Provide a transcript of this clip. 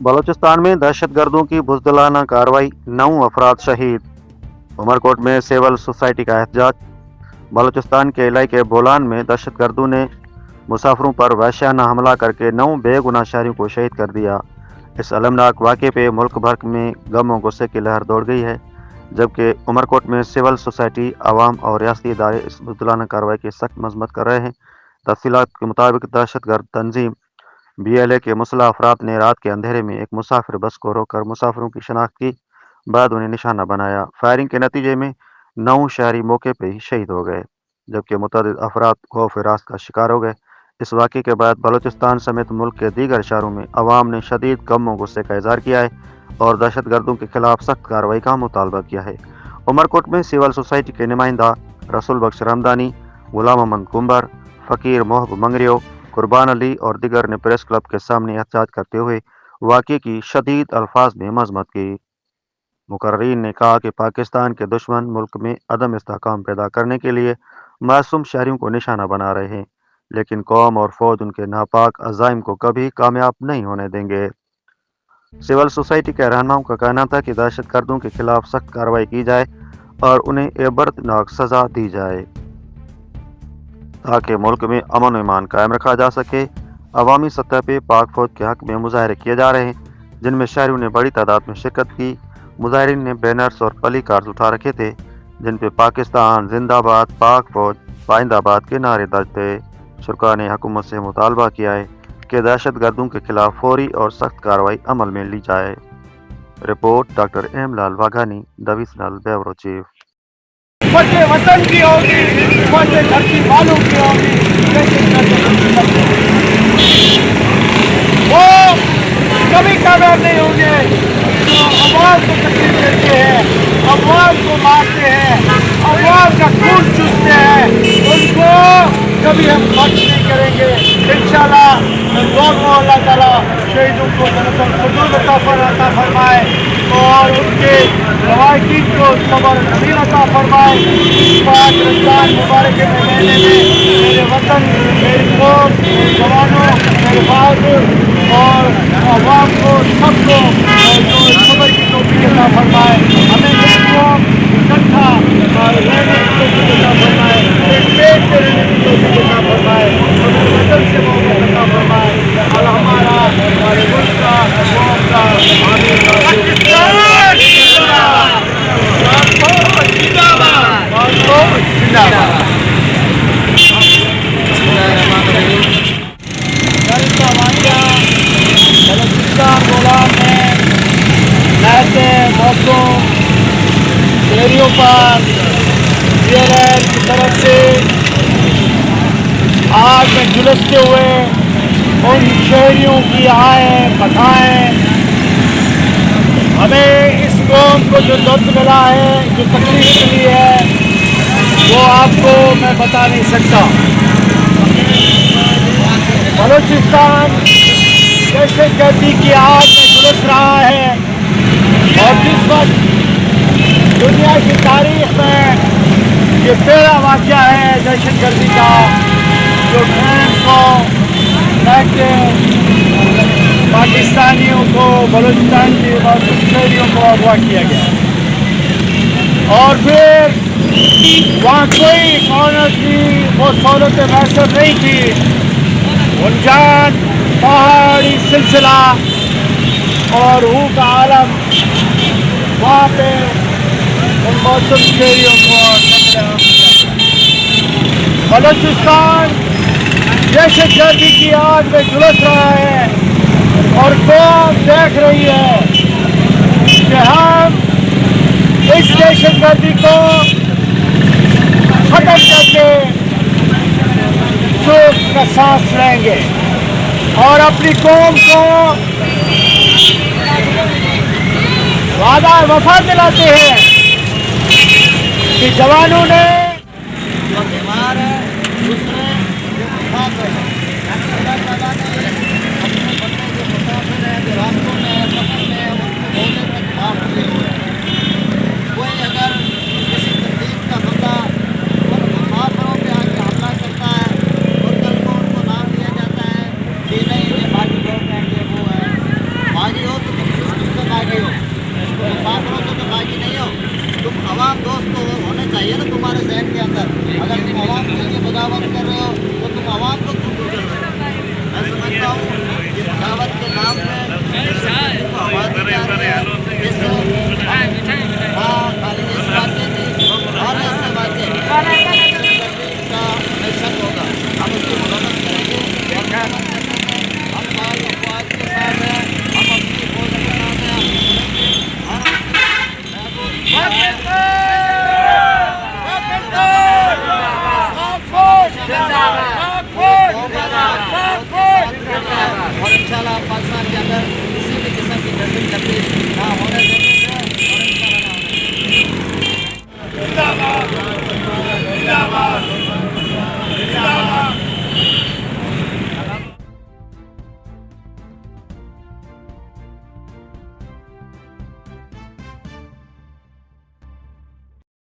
बलूचिस्तान में दहशत गर्दों की बुज़दिलाना कार्रवाई, 9 अफराद शहीद। उमरकोट में सिविल सोसाइटी का एहतजाज। बलूचिस्तान के इलाके बोलान में दहशत गर्दों ने मुसाफिरों पर वहशियाना हमला करके 9 बेगुनाह शहरियों को शहीद कर दिया। इस अलमनाक वाक़े पे मुल्क भर में गम और गुस्से की लहर दौड़ गई है, जबकि उमरकोट में सिविल सोसाइटी, आवाम और रियासती इदारे इस बुज़दिलाना कार्रवाई की सख्त मजम्मत कर रहे हैं। तफसीलात के मुताबिक दहशत गर्द तंजीम BLA के मुसल्लह अफराद ने रात के अंधेरे में एक मुसाफिर बस को रोककर मुसाफिरों की शनाख्त की, बाद उन्हें निशाना बनाया। फायरिंग के नतीजे में 9 शहरी मौके पर ही शहीद हो गए, जबकि मुतअद्दिद अफराद खौफ हिरासत का शिकार हो गए। इस वाक़े के बाद बलूचिस्तान समेत मुल्क के दीगर शहरों में अवाम ने शदीद गम और गुस्से का इजहार किया है और दहशत गर्दों के खिलाफ सख्त कार्रवाई का मुतालबा किया है। उमरकोट में सिविल सोसाइटी के नुमाइंदा रसूल बख्श रमदानी, गुलाम अहमद कुंबर, फ़कीर मोहब मंगरियो, कुर्बान अली और दिगर ने प्रेस क्लब के सामने एहतजाज करते हुए वाक़े की शदीद अल्फाज में मजम्मत की। मुकर्रीन ने कहा कि पाकिस्तान के दुश्मन मुल्क में अदम इस्तेहकाम पैदा करने के लिए मासूम शहरियों को निशाना बना रहे हैं, लेकिन कौम और फौज उनके नापाक अज़ाइम को कभी कामयाब नहीं होने देंगे। सिविल सोसाइटी के रहनुमाओं का कहना था कि दहशत गर्दों के खिलाफ सख्त कार्रवाई की जाए और उन्हें इबरतनाक सजा दी जाए ताकि मुल्क में अमन और ईमान कायम रखा जा सके। अवामी सतह पर पाक फौज के हक में मुजाहरे किए जा रहे हैं, जिनमें शहरियों ने बड़ी तादाद में शिरकत की। मुजाहरीन ने बैनर्स और पली कार्ड्स उठा रखे थे, जिन पे पाकिस्तान जिंदाबाद, पाक फौज पाइंदाबाद के नारे दर्ज थे। शुरा ने हुकूमत से मुतालबा किया है कि दहशत गर्दों के खिलाफ फौरी और सख्त कार्रवाई अमल में ली जाए। रिपोर्ट डॉक्टर एम लाल वाघानी, डिविजनल ब्यूरो चीफ। वतन की होगी, धरती वालों की होगी, वो कभी कामयाब नहीं होंगे जो अवाम को तकलीफ देते हैं, अवाम को मारते हैं, अवाम का खून चूसते हैं। उनको कभी हम बख्श नहीं करेंगे। इंशाअल्लाह अल्लाह ताला शहीदों को क़बूल अता फरमाए और उनके लवाकिन को सबर नबील अता फरमाए। पाक रमज़ान मुबारक के महीने में मेरे वतन, मेरी कौम, मेरे जवानों, मेरे बहादुर और अवाम को सबको जो सबर की तौफीक अता फरमाए। हमें सबको इकट्ठा रहने की तौफीक अता फरमाए, एक पेट पे रहने की तौफीक अता फरमाए, हमें वतन से मोहब्बत अता फरमाए। हमारा हमारे मुल्क का, कौम का, बलूचिस्तान बोलान में नहते मौसम एरियों पर CLL की तरफ से आग में झुलसते हुए उन शहरियों की आए बताएं। हमें इस कौम को जो दर्द मिला है, जो तकलीफ मिली है, वो आपको मैं बता नहीं सकता। बलूचिस्तान दहशतगर्दी की आग में झुलस रहा है और जिस वक्त दुनिया की तारीख में ये पहला वाक़या है दहशतगर्दी का, जो ट्रेन को लेके पाकिस्तानियों को, बलूचिस्तान की मासूम शहरियों को अगवा किया गया और फिर वहाँ कोई इकॉनमी की वो सहूलतें मैसर नहीं थी। गुंजान, पहाड़ी सिलसिला और ऊ का आलम वहाँ पे उन मासूम शहरियों को बलूचिस्तान दहशतगर्दी की आग में झुलस रहा है और कौम देख रही है कि हम इस दहशतगर्दी को खत्म करके सुख का सांस लेंगे और अपनी कौम को वादा वफा दिलाते हैं कि जवानों ने जो बीमार है दूसरे जो मुसाफिर है, अपने बंदे जो मुसाफिर है, जो रास्तों में